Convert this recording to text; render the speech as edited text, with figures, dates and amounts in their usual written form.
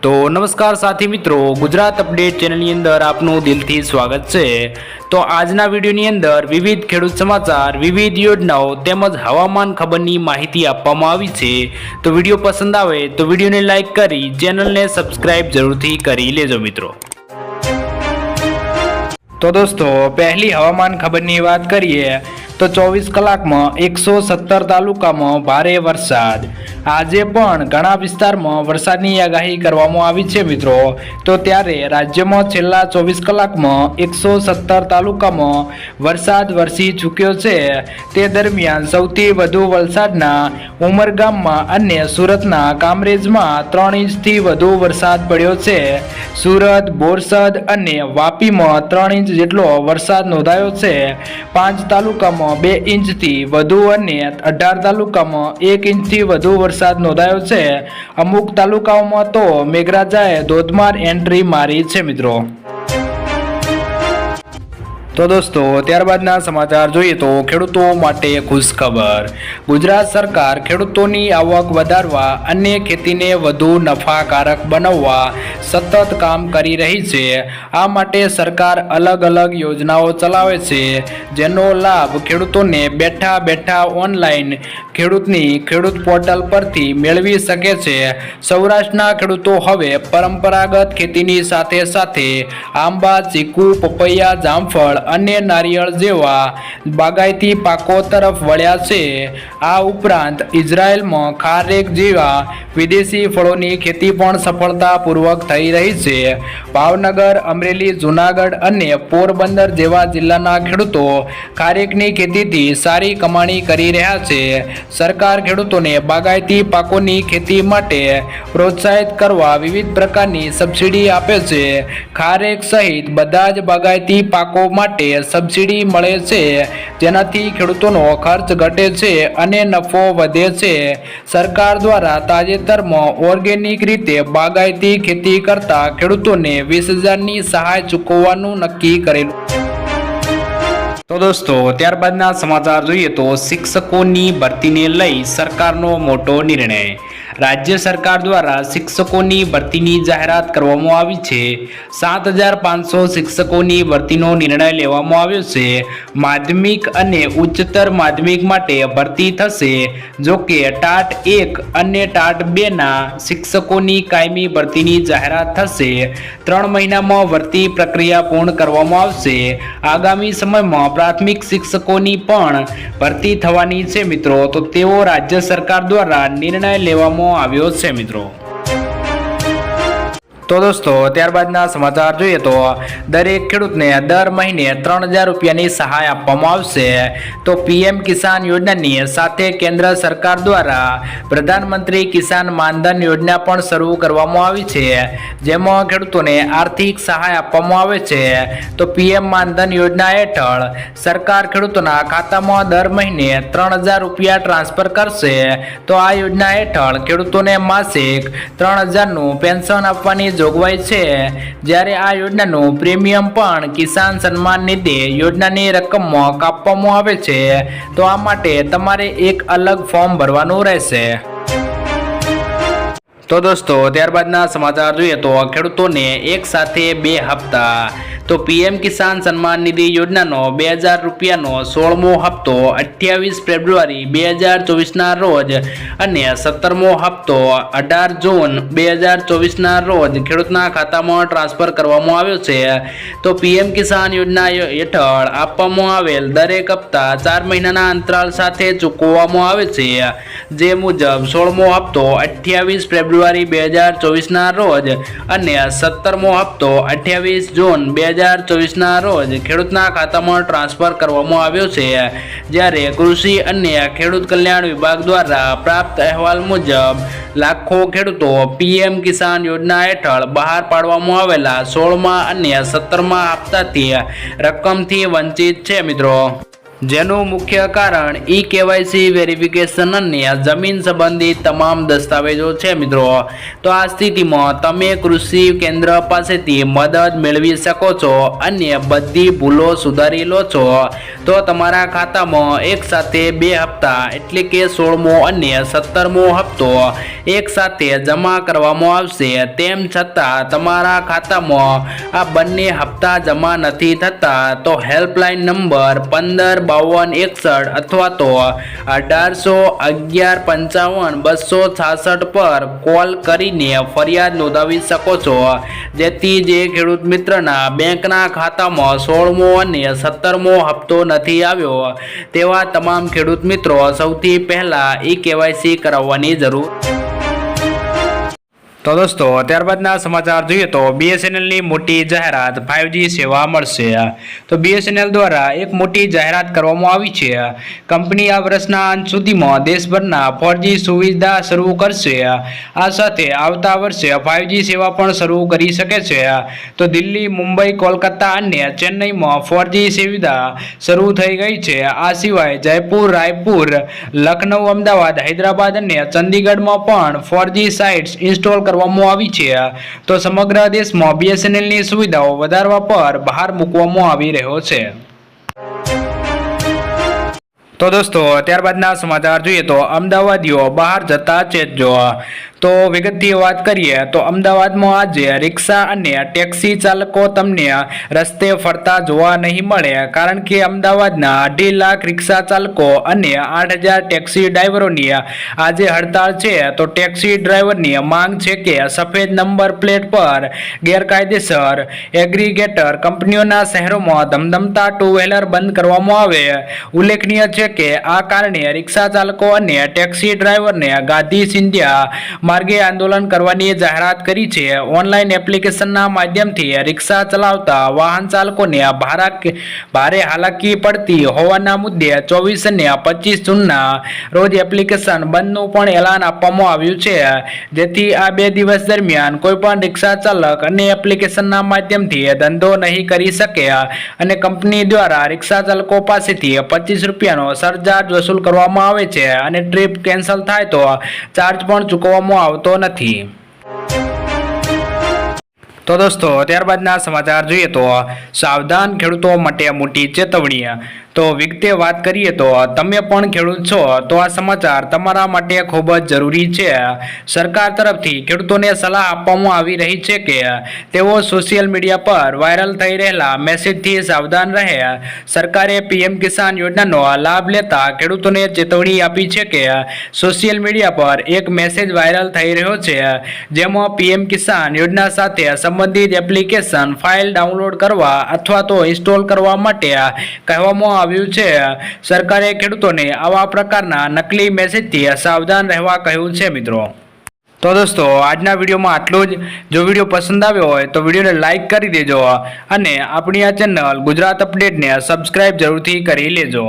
तो नमस्कार साथी मित्रों, गुजरात अपडेट चेनल अंदर आपनु दिलथी स्वागत है। तो आजना वीडियो अंदर विविध खेडूत समाचार, विविध योजनाओं तेमज हवामान खबरनी माहिती आपवामां आवी छे। तो वीडियो पसंद आवे तो वीडियो ने लाइक करी चेनल ने सब्सक्राइब जरूरथी करी लेजो मित्रों। तो दोस्तों, पहली हवामान खबरनी बात करिए तो 24 कलाक में 117 तालुका में भारे वरसाद। आजे पण घणा विस्तार में वरसादनी आगाही करवामां आवी छे मित्रों। तो त्यारे राज्य में छेल्ला 24 कलाक में 117 तालुका में वरसाद वरसी चूक्यो छे। ते दरमियान सौथी वधु वलसाडना उमरगाम में अने सूरतना कामरेज में 3 इंच थी वधु वरसाद पड्यो छे। सूरत, बोरसद अने वापी में 3 इंच जेटलो वरसाद नोंधायो छे। 5 तालुका में 2 इंच थी वधु अने 18 तालुका में 1 इंच थी वधु वरसाद नोंधायो छे। अमुक तालुकाओं में तो मेघराजाए धोधमार एंट्री मारी छे मित्रों। तो दोस्तों, त्यारबादना समाचार जोईए तो खेडूतों माटे खुश खबर। गुजरात सरकार खेडूतोनी आवक वधारवा अने खेतीने वधु नफाकारक बनाववा सतत काम करी रही छे। आ माटे सरकार अलग अलग योजनाओं चलावे छे, जेनो लाभ खेडूतोने बेठा बेठा ऑनलाइन खेडूत पोर्टल परथी मेळवी सके छे। सौराष्ट्રના ખેડૂતો હવે પરંપરાગત ખેતીની સાથે સાથે આંબા, ચીકુ, પપૈયા, જામફળ અને નારિયેળ જેવા બાગાયતી પાકો તરફ વળ્યા છે। આ ઉપરાંત ઇઝરાયલમાં ખારેક જેવા વિદેશી ફળોની ખેતી પણ સફળતાપૂર્વક થઈ રહી છે। ભાવનગર, અમરેલી, જૂનાગઢ અને પોરબંદર જેવા જિલ્લાના ખેડૂતો ખારેકની ખેતીથી સારી કમાણી કરી રહ્યા છે। સરકાર ખેડૂતોને બાગાયતી પાકોની ખેતી માટે પ્રોત્સાહિત કરવા વિવિધ પ્રકારની સબસિડી આપે છે। ખારેક સહિત બધા જ બાગાયતી પાકો માટે સબસિડી મળે છે, જેનાથી ખેડૂતોનો ખર્ચ ઘટે છે અને નફો વધે છે। સરકાર દ્વારા તાજેતરમાં ઓર્ગેનિક રીતે બાગાયતી ખેતી કરતા ખેડૂતોને 20,000ની સહાય ચૂકવવાનું નક્કી કરેલું। तो दोस्तों, त्यारबादना समाचार जोईए तो शिक्षकोनी भर्तीने लई सरकारनो मोटो निर्णय। राज्य सरकार द्वारा शिक्षकोनी भर्तीनी जाहेरात करवामां आवी छे। 7,500 शिक्षकोनी भर्तीनो निर्णय लेवामां आव्यो छे। माध्यमिक अने उच्चतर माध्यमिक माटे भर्ती थशे। जो के टाट 1 अने टाट 2 ना शिक्षकोनी कायमी भर्तीनी जाहेरात थशे। 3 महीनामां भर्ती प्रक्रिया पूर्ण करवामां आवशे। आगामी समयमां प्राथमिक शिक्षकोनी पण भर्ती थवानी छे मित्रों। तो तेओ राज्य सरकार द्वारा निर्णय लेवामां આવ્યો છે મિત્રો। तो दोस्तों, त्यारबादना समाचार जोईए तो दरेक खेडूतने दर महीने 3,000 रूपियानी सहाय आपवामां आवशे। तो पीएम किसान योजनानी साथे केंद्र सरकार द्वारा प्रधानमंत्री किसान मानधन योजना पण शरू करवामां आवी छे, जेमां खेडूतोने आर्थिक सहाय आपवामां आवे छे। तो पीएम मानधन योजना हेठळ सरकार खेडूतोना खातामां दर महीने 3,000 रूपिया ट्रांसफर करशे। तो आ योजना हेठळ खेडूतोने मासिक 3,000 નું पेन्शन आपवानी जोगवाई छे। ज्यारे आ योजनानुं प्रीमियम पण किसान सन्मान निधि योजनानी रकममां कापवामां आवे छे। तो आ माटे तमारे एक अलग फॉर्म भरवानुं रहेशे। तो दोस्तों, त्यारबादना समाचार जोईए तो खेडूतोने एक साथे 2 हप्ता। तो पीएम किसान सन्मान निधि योजनानो 2,000 रूपियानो 16मो हप्तो 28 फेब्रुआरी 2024 ना रोज अने 17मो हप्तो 18 जून 2024 ना रोज खेडूतना खातामां ट्रांसफर करवामां आव्यो छे। तो पीएम किसान योजना हेठळ आपवामां आवेल दरेक हप्ता 4 महीनाना अंतराल साथे चूकववामां आवे छे। जे मुजब 16मो हप्तो 28 फेब्रुआरी 2024 ना रोज अने 17मो हप्तो 28 जून 2024 ना रोज खेडूतना खातामां ट्रांसफर करवामां आव्यो छे। ज्यारे कृषि अने खेडूत कल्याण विभाग द्वारा प्राप्त अहेवाल मुजब लाखों खेडूतो पीएम किसान योजना हेठळ बहार पाडवामां आवेला 16मा अने 17मा हप्ताथी रकमथी वंचित छे मित्रों। જેનું મુખ્ય કારણ ઈ કેવાયસી વેરિફિકેશન અને જમીન સંબંધિત તમામ દસ્તાવેજો છે મિત્રો। તો આ સ્થિતિમાં તમે કૃષિ કેન્દ્ર પાસેથી મદદ મેળવી શકો છો અને બધી ભૂલો સુધારી લો છો। તો તમારા ખાતામાં એક સાથે 2 હપ્તા એટલે કે 16મો અને 17મો હપ્તો એક સાથે જમા કરવામાં આવશે। તેમ છતાં તમારા ખાતામાં આ બંને હપ્તા જમા નથી થતા તો હેલ્પલાઇન નંબર 155261 અથવા તો 181155 પર કોલ કરીને ફરિયાદ નોંધાવી શકો છો, જેથી જે ખેડૂત મિત્રના બેંકના ખાતામાં 16મો અને 17મો હપ્તો નથી આવ્યો તેવા તમામ ખેડૂત મિત્રો સૌથી પહેલા ઈ કેવાયસી કરાવવાની જરૂર। તો દોસ્તો ત્યારબાદના સમાચાર જોઈએ તો BSNLની મોટી જાહેરાત 5G સેવા મળશે। તો BSNL દ્વારા એક મોટી જાહેરાત કરવામાં આવી છે। કંપની આ વર્ષના અંત સુધીમાં દેશભરના 4G સુવિધા શરૂ કરશે। આ સાથે આવતા વર્ષે 5G સેવા પણ શરૂ કરી શકે છે। તો દિલ્હી, મુંબઈ, કોલકાતા અને ચેન્નઈમાં 4G સુવિધા શરૂ થઈ ગઈ છે। આ સિવાય જયપુર, રાયપુર, લખનઉ, અમદાવાદ, હૈદરાબાદ અને ચંદીગઢમાં પણ 4G સાઇટ્સ ઇન્સ્ટોલ કરવામાં આવી છે। તો સમગ્ર દેશમાં BSNLની સુવિધાઓ વધારવા પર ભાર મૂકવામાં આવી રહ્યો છે। તો દોસ્તો ત્યારબાદના સમાચાર જોઈએ તો અમદાવાદીઓ બહાર જતા ચેતજો। તો વિગતથી વાત કરીએ તો અમદાવાદમાં આજે રિક્ષા અને ટેક્સી ચાલકો તમને રસ્તે ફરતા જોવા નહીં મળે, કારણ કે અમદાવાદના 2.5 લાખ રિક્ષા ચાલકો અને 8,000 ટેક્સી ડ્રાઈવરોની આજે હડતાળ છે। તો ટેક્સી ડ્રાઈવરની માંગ છે કે સફેદ નંબર પ્લેટ પર ગેરકાયદેસર એગ્રીગેટર કંપનીઓના શહેરોમાં ધમધમતા ટુ વ્હીલર બંધ કરવામાં આવે। ઉલ્લેખનીય છે કે આ કારણે રિક્ષા ચાલકો અને ટેક્સી ડ્રાઈવરને ગાંધી સિંધિયા માર્ગે આંદોલન કરવાની જાહેરાત કરી છે। ઓનલાઈન એપ્લિકેશનના માધ્યમથી રિક્ષા ચલાવતા વાહન ચાલકોને ભારે હાલાકી પડતી હોવાના મુદ્દે 24 અને 25 જૂનના રોજ એપ્લિકેશન બંધનું પણ એલાન આપવામાં આવ્યું છે, જેથી આ 2 દિવસ દરમિયાન કોઈપણ રિક્ષા ચાલક અને એપ્લિકેશનના માધ્યમથી ધંધો નહીં કરી શકે અને કંપની દ્વારા રિક્ષા ચાલકો પાસેથી 25 રૂપિયાનો સરચાર્જ વસૂલ કરવામાં આવે છે અને ટ્રીપ કેન્સલ થાય તો ચાર્જ પણ ચૂકવવામાં આવતો નથી। તો દોસ્તો ત્યારબાદના સમાચાર જોઈએ તો સાવધાન ખેડૂતો માટે મોટી ચેતવણી। તો વિગતે વાત કરીએ તો તમે પણ ખેડૂત છો તો આ સમાચાર તમારા માટે ખૂબ જ જરૂરી છે। સરકાર તરફથી ખેડૂતોને સલાહ આપવામાં આવી રહી છે કે તેઓ સોશિયલ મીડિયા પર વાયરલ થઈ રહેલા મેસેજથી સાવધાન રહે। સરકારે PM કિસાન યોજનાનો લાભ લેતા ખેડૂતોને ચેતવણી આપી છે કે સોશિયલ મીડિયા પર એક મેસેજ વાયરલ થઈ રહ્યો છે, જેમાં PM કિસાન યોજના સાથે સંબંધિત એપ્લિકેશન ફાઇલ ડાઉનલોડ કરવા અથવા તો ઇન્સ્ટોલ કરવા માટે કહેવામાં આવ્યું છે। સરકારે ખેડૂતોને આવા પ્રકારના નકલી મેસેજથી સાવધાન રહેવા કહ્યું છે મિત્રો। તો દોસ્તો આજના વિડીયોમાં આટલું જ। જો વિડીયો પસંદ આવ્યો હોય તો વિડીયોને લાઇક કરી દેજો અને આપણી આ ચેનલ ગુજરાત અપડેટને સબસ્ક્રાઇબ જરૂરથી કરી લેજો।